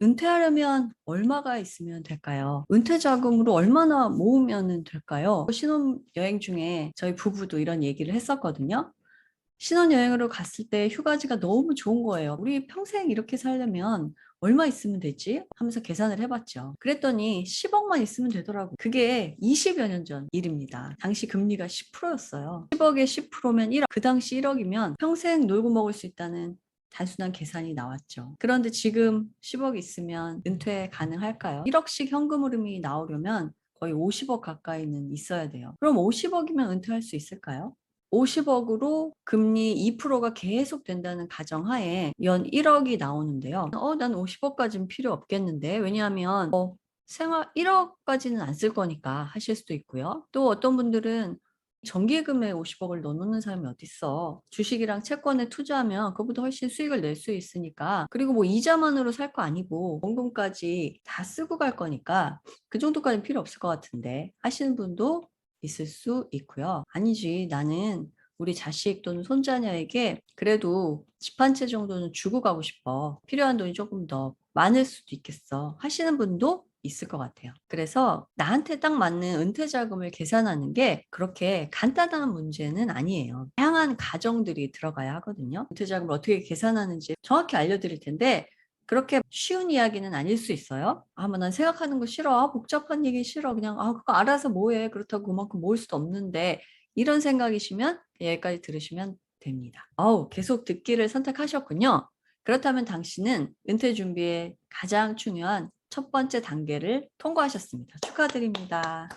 은퇴하려면 얼마가 있으면 될까요? 은퇴 자금으로 얼마나 모으면 될까요? 신혼여행 중에 저희 부부도 이런 얘기를 했었거든요. 신혼여행으로 갔을 때 휴가지가 너무 좋은 거예요. 우리 평생 이렇게 살려면 얼마 있으면 되지? 하면서 계산을 해봤죠. 그랬더니 10억만 있으면 되더라고요. 그게 20여 년 전 일입니다. 당시 금리가 10%였어요. 10억에 10%면 1억. 그 당시 1억이면 평생 놀고 먹을 수 있다는 단순한 계산이 나왔죠. 그런데 지금 10억 있으면 은퇴 가능할까요? 1억씩 현금 흐름이 나오려면 거의 50억 가까이는 있어야 돼요. 그럼 50억이면 은퇴할 수 있을까요? 50억으로 금리 2%가 계속 된다는 가정하에 연 1억이 나오는데요. 난 50억까지는 필요 없겠는데. 왜냐하면 생활 1억까지는 안 쓸 거니까 하실 수도 있고요. 또 어떤 분들은 정기예금에 50억을 넣어놓는 사람이 어딨어. 주식이랑 채권에 투자하면 그보다 훨씬 수익을 낼 수 있으니까. 그리고 뭐 이자만으로 살 거 아니고 원금까지 다 쓰고 갈 거니까 그 정도까지는 필요 없을 것 같은데 하시는 분도 있을 수 있고요. 아니지, 나는 우리 자식 또는 손자녀에게 그래도 집 한 채 정도는 주고 가고 싶어. 필요한 돈이 조금 더 많을 수도 있겠어. 하시는 분도 있을 것 같아요. 그래서 나한테 딱 맞는 은퇴 자금을 계산하는 게 그렇게 간단한 문제는 아니에요. 다양한 가정들이 들어가야 하거든요. 은퇴 자금을 어떻게 계산하는지 정확히 알려드릴 텐데 그렇게 쉬운 이야기는 아닐 수 있어요. 뭐 난 생각하는 거 싫어. 복잡한 얘기 싫어. 그냥 그거 알아서 뭐해. 그렇다고 그만큼 모을 수도 없는데 이런 생각이시면 여기까지 들으시면 됩니다. 계속 듣기를 선택하셨군요. 그렇다면 당신은 은퇴 준비에 가장 중요한 첫 번째 단계를 통과하셨습니다. 축하드립니다.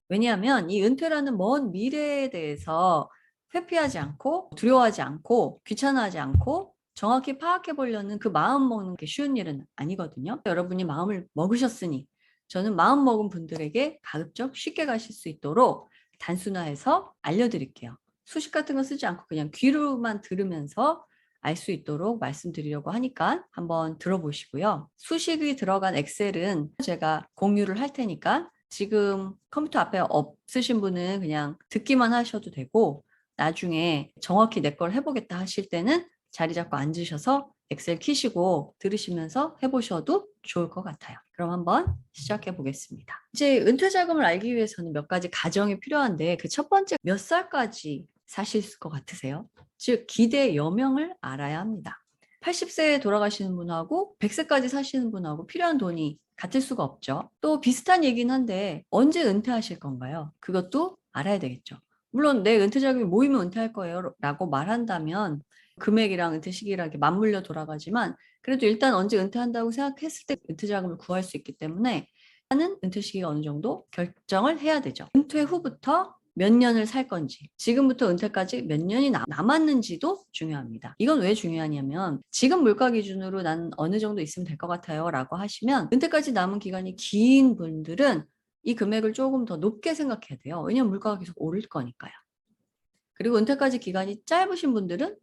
왜냐하면 이 은퇴라는 먼 미래에 대해서 회피하지 않고 두려워하지 않고 귀찮아하지 않고 정확히 파악해 보려는 그 마음 먹는 게 쉬운 일은 아니거든요. 여러분이 마음을 먹으셨으니 저는 마음 먹은 분들에게 가급적 쉽게 가실 수 있도록 단순화해서 알려드릴게요. 수식 같은 거 쓰지 않고 그냥 귀로만 들으면서 알 수 있도록 말씀드리려고 하니까 한번 들어보시고요. 수식이 들어간 엑셀은 제가 공유를 할 테니까 지금 컴퓨터 앞에 없으신 분은 그냥 듣기만 하셔도 되고 나중에 정확히 내 걸 해보겠다 하실 때는 자리 잡고 앉으셔서 엑셀 키시고 들으시면서 해보셔도 좋을 것 같아요. 그럼 한번 시작해 보겠습니다. 이제 은퇴 자금을 알기 위해서는 몇 가지 가정이 필요한데 그 첫 번째 몇 살까지 사실 것 같으세요? 즉 기대 여명을 알아야 합니다. 80세에 돌아가시는 분하고 100세까지 사시는 분하고 필요한 돈이 같을 수가 없죠. 또 비슷한 얘기는 한데 언제 은퇴하실 건가요? 그것도 알아야 되겠죠. 물론 내 은퇴 자금이 모이면 은퇴할 거예요 라고 말한다면 금액이랑 은퇴 시기랑 이렇게 맞물려 돌아가지만 그래도 일단 언제 은퇴한다고 생각했을 때 은퇴 자금을 구할 수 있기 때문에 하는 은퇴 시기가 어느 정도 결정을 해야 되죠. 은퇴 후부터 몇 년을 살 건지 지금부터 은퇴까지 몇 년이 남았는지도 중요합니다. 이건 왜 중요하냐면 지금 물가 기준으로 난 어느 정도 있으면 될 것 같아요 라고 하시면 은퇴까지 남은 기간이 긴 분들은 이 금액을 조금 더 높게 생각해야 돼요. 왜냐하면 물가가 계속 오를 거니까요. 그리고 은퇴까지 기간이 짧으신 분들은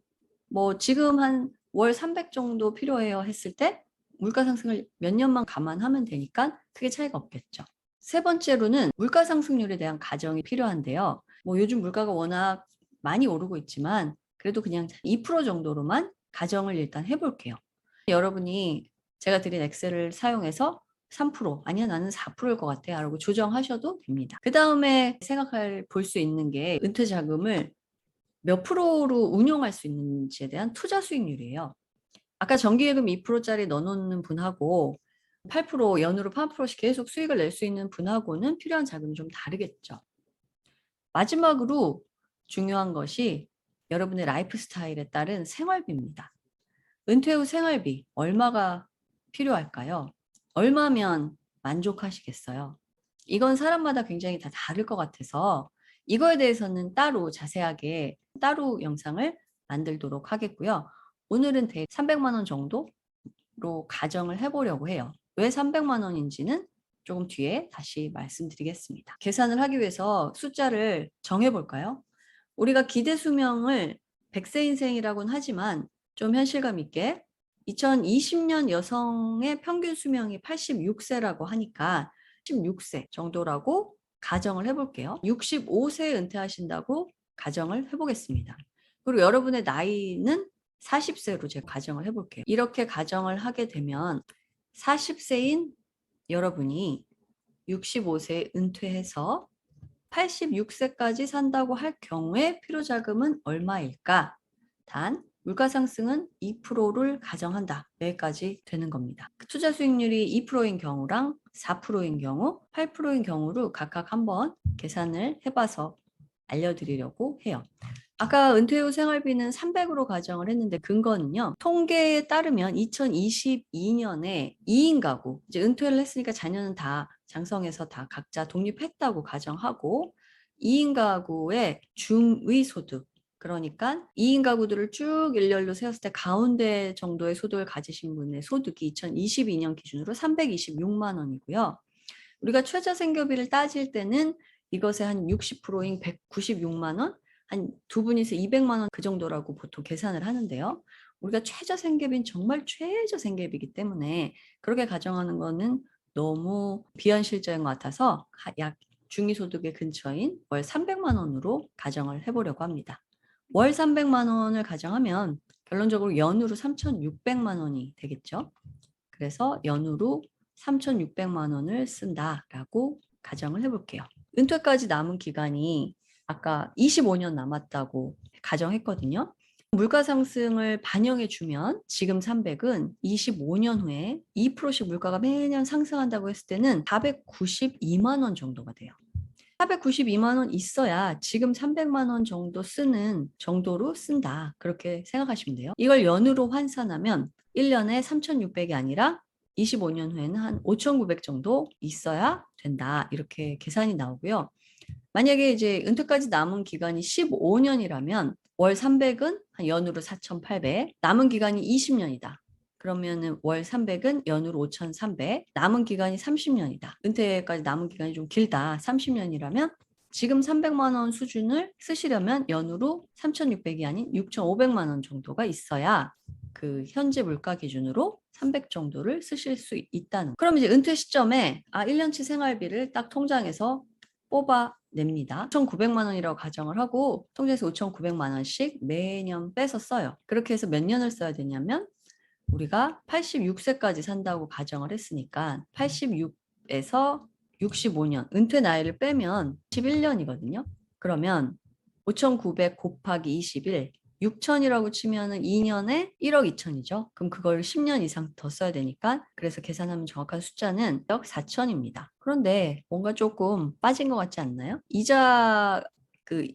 뭐 지금 한 월 300 정도 필요해요 했을 때 물가 상승을 몇 년만 감안하면 되니까 크게 차이가 없겠죠. 세 번째로는 물가 상승률에 대한 가정이 필요한데요. 뭐 요즘 물가가 워낙 많이 오르고 있지만 그래도 그냥 2% 정도로만 가정을 일단 해볼게요. 여러분이 제가 드린 엑셀을 사용해서 3% 아니야 나는 4%일 것 같아 라고 조정하셔도 됩니다. 그 다음에 볼 수 있는 게 은퇴 자금을 몇 프로로 운용할 수 있는지에 대한 투자 수익률이에요. 아까 정기예금 2%짜리 넣어놓는 분하고 8% 연으로 8%씩 계속 수익을 낼 수 있는 분하고는 필요한 자금이 좀 다르겠죠. 마지막으로 중요한 것이 여러분의 라이프 스타일에 따른 생활비입니다. 은퇴 후 생활비 얼마가 필요할까요? 얼마면 만족하시겠어요? 이건 사람마다 굉장히 다 다를 것 같아서 이거에 대해서는 따로 자세하게 따로 영상을 만들도록 하겠고요. 오늘은 대 300만 원 정도로 가정을 해보려고 해요. 왜 300만 원인지는 조금 뒤에 다시 말씀드리겠습니다. 계산을 하기 위해서 숫자를 정해볼까요? 우리가 기대 수명을 100세 인생이라고는 하지만 좀 현실감 있게 2020년 여성의 평균 수명이 86세라고 하니까 16세 정도라고 가정을 해볼게요. 65세에 은퇴하신다고 가정을 해보겠습니다. 그리고 여러분의 나이는 40세로 제가 가정을 해볼게요. 이렇게 가정을 하게 되면 40세인 여러분이 65세에 은퇴해서 86세까지 산다고 할 경우에 필요자금은 얼마일까? 단 물가 상승은 2%를 가정한다. 여기까지 되는 겁니다. 투자 수익률이 2%인 경우랑 4%인 경우, 8%인 경우로 각각 한번 계산을 해봐서 알려드리려고 해요. 아까 은퇴 후 생활비는 300으로 가정을 했는데 근거는요. 통계에 따르면 2022년에 2인 가구, 이제 은퇴를 했으니까 자녀는 다 장성해서 다 각자 독립했다고 가정하고 2인 가구의 중위 소득, 그러니까 2인 가구들을 쭉 일렬로 세웠을 때 가운데 정도의 소득을 가지신 분의 소득이 2022년 기준으로 326만 원이고요. 우리가 최저생계비를 따질 때는 이것의 한 60%인 196만 원, 한 두 분이서 200만 원 그 정도라고 보통 계산을 하는데요. 우리가 최저생계비는 정말 최저생계비이기 때문에 그렇게 가정하는 거는 너무 비현실적인 것 같아서 약 중위소득의 근처인 월 300만 원으로 가정을 해보려고 합니다. 월 300만 원을 가정하면 결론적으로 연으로 3,600만 원이 되겠죠. 그래서 연으로 3,600만 원을 쓴다라고 가정을 해볼게요. 은퇴까지 남은 기간이 아까 25년 남았다고 가정했거든요. 물가 상승을 반영해 주면 지금 300은 25년 후에 2%씩 물가가 매년 상승한다고 했을 때는 492만 원 정도가 돼요. 492만 원 있어야 지금 300만 원 정도 쓰는 정도로 쓴다. 그렇게 생각하시면 돼요. 이걸 연으로 환산하면 1년에 3,600이 아니라 25년 후에는 한 5,900 정도 있어야 된다. 이렇게 계산이 나오고요. 만약에 이제 은퇴까지 남은 기간이 15년이라면 월 300은 한 연으로 4,800, 남은 기간이 20년이다. 그러면은 월 300은 연으로 5,300, 남은 기간이 30년이다. 은퇴까지 남은 기간이 좀 길다. 30년이라면 지금 300만 원 수준을 쓰시려면 연으로 3,600이 아닌 6,500만 원 정도가 있어야 그 현재 물가 기준으로 300 정도를 쓰실 수 있다는. 그럼 이제 은퇴 시점에 1년치 생활비를 딱 통장에서 뽑아냅니다. 5,900만 원이라고 가정을 하고 통장에서 5,900만 원씩 매년 빼서 써요. 그렇게 해서 몇 년을 써야 되냐면 우리가 86세까지 산다고 가정을 했으니까 86에서 65년 은퇴 나이를 빼면 11년이거든요. 그러면 5,900 곱하기 21 6천이라고 치면은 2년에 1억 2천이죠. 그럼 그걸 10년 이상 더 써야 되니까 그래서 계산하면 정확한 숫자는 1억 4천입니다. 그런데 뭔가 조금 빠진 것 같지 않나요? 이자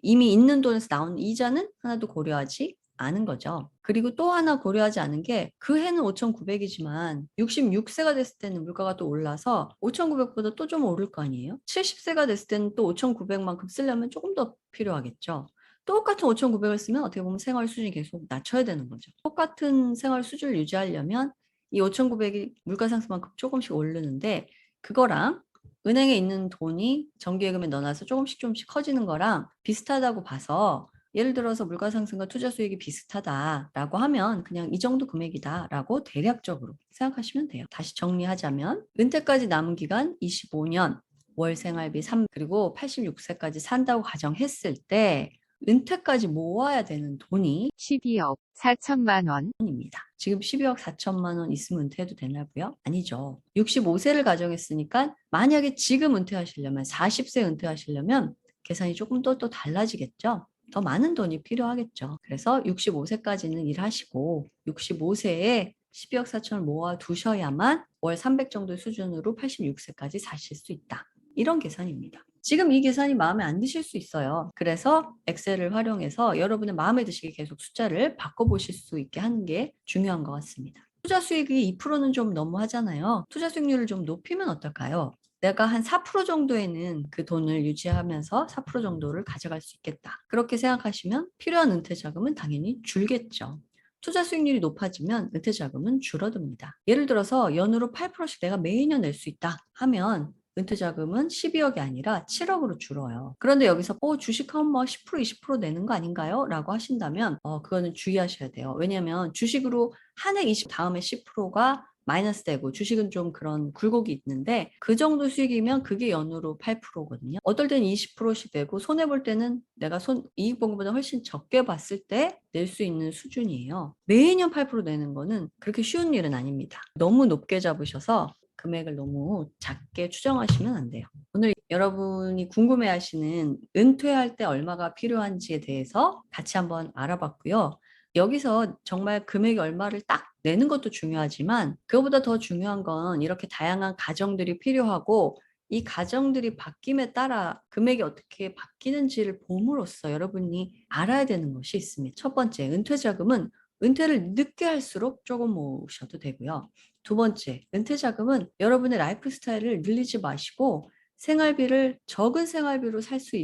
이미 있는 돈에서 나온 이자는 하나도 고려하지 않은 거죠. 그리고 또 하나 고려하지 않은 게 그 해는 5,900이지만 66세가 됐을 때는 물가가 또 올라서 5,900보다 또 좀 오를 거 아니에요? 70세가 됐을 때는 또 5,900만큼 쓰려면 조금 더 필요하겠죠. 똑같은 5,900을 쓰면 어떻게 보면 생활 수준이 계속 낮춰야 되는 거죠. 똑같은 생활 수준을 유지하려면 이 5,900이 물가 상승만큼 조금씩 오르는데 그거랑 은행에 있는 돈이 정기예금에 넣어놔서 조금씩 커지는 거랑 비슷하다고 봐서 예를 들어서 물가 상승과 투자 수익이 비슷하다라고 하면 그냥 이 정도 금액이다라고 대략적으로 생각하시면 돼요. 다시 정리하자면 은퇴까지 남은 기간 25년, 월 생활비 3 그리고 86세까지 산다고 가정했을 때 은퇴까지 모아야 되는 돈이 12억 4천만 원. 입니다. 지금 12억 4천만 원 있으면 은퇴해도 되나고요? 아니죠. 65세를 가정했으니까 만약에 지금 은퇴하시려면 40세 은퇴하시려면 계산이 조금 또 달라지겠죠. 더 많은 돈이 필요하겠죠. 그래서 65세까지는 일하시고 65세에 12억 4천을 모아 두셔야만 월 300 정도의 수준으로 86세까지 사실 수 있다. 이런 계산입니다. 지금 이 계산이 마음에 안 드실 수 있어요. 그래서 엑셀을 활용해서 여러분의 마음에 드시게 계속 숫자를 바꿔보실 수 있게 하는 게 중요한 것 같습니다. 투자 수익이 2%는 좀 너무 하잖아요. 투자 수익률을 좀 높이면 어떨까요? 내가 한 4% 정도에는 그 돈을 유지하면서 4% 정도를 가져갈 수 있겠다. 그렇게 생각하시면 필요한 은퇴 자금은 당연히 줄겠죠. 투자 수익률이 높아지면 은퇴 자금은 줄어듭니다. 예를 들어서 연으로 8%씩 내가 매년 낼 수 있다 하면 은퇴 자금은 12억이 아니라 7억으로 줄어요. 그런데 여기서 주식하면 뭐 10% 20% 내는 거 아닌가요? 라고 하신다면 그거는 주의하셔야 돼요. 왜냐하면 주식으로 한 해 20 다음에 10%가 마이너스 되고 주식은 좀 그런 굴곡이 있는데 그 정도 수익이면 그게 연으로 8%거든요. 어떨 때는 20%씩 되고 손해볼 때는 내가 이익 본 것보다 훨씬 적게 봤을 때 낼 수 있는 수준이에요. 매년 8% 내는 거는 그렇게 쉬운 일은 아닙니다. 너무 높게 잡으셔서 금액을 너무 작게 추정하시면 안 돼요. 오늘 여러분이 궁금해하시는 은퇴할 때 얼마가 필요한지에 대해서 같이 한번 알아봤고요. 여기서 정말 금액이 얼마를 딱 내는 것도 중요하지만 그거보다 더 중요한 건 이렇게 다양한 가정들이 필요하고 이 가정들이 바뀜에 따라 금액이 어떻게 바뀌는지를 봄으로써 여러분이 알아야 되는 것이 있습니다. 첫 번째, 은퇴자금은 은퇴를 늦게 할수록 조금 모으셔도 되고요. 두 번째, 은퇴자금은 여러분의 라이프 스타일을 늘리지 마시고 생활비를 적은 생활비로 살 수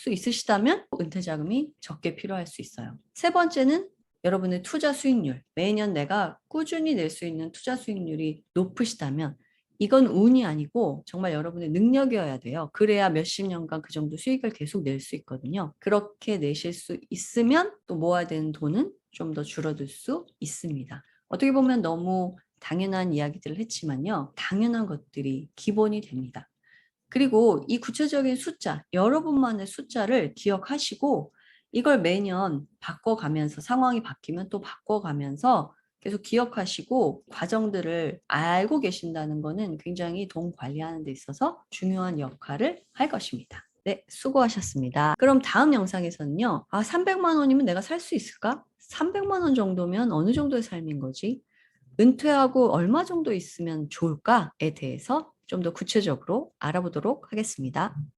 있으시다면 은퇴자금이 적게 필요할 수 있어요. 세 번째는 여러분의 투자 수익률, 매년 내가 꾸준히 낼 수 있는 투자 수익률이 높으시다면 이건 운이 아니고 정말 여러분의 능력이어야 돼요. 그래야 몇십 년간 그 정도 수익을 계속 낼 수 있거든요. 그렇게 내실 수 있으면 또 모아야 되는 돈은 좀 더 줄어들 수 있습니다. 어떻게 보면 너무 당연한 이야기들을 했지만요. 당연한 것들이 기본이 됩니다. 그리고 이 구체적인 숫자, 여러분만의 숫자를 기억하시고 이걸 매년 바꿔가면서 상황이 바뀌면 또 바꿔가면서 계속 기억하시고 과정들을 알고 계신다는 것은 굉장히 돈 관리하는 데 있어서 중요한 역할을 할 것입니다. 네, 수고하셨습니다. 그럼 다음 영상에서는요. 300만 원이면 내가 살 수 있을까? 300만 원 정도면 어느 정도의 삶인 거지? 은퇴하고 얼마 정도 있으면 좋을까에 대해서 좀 더 구체적으로 알아보도록 하겠습니다.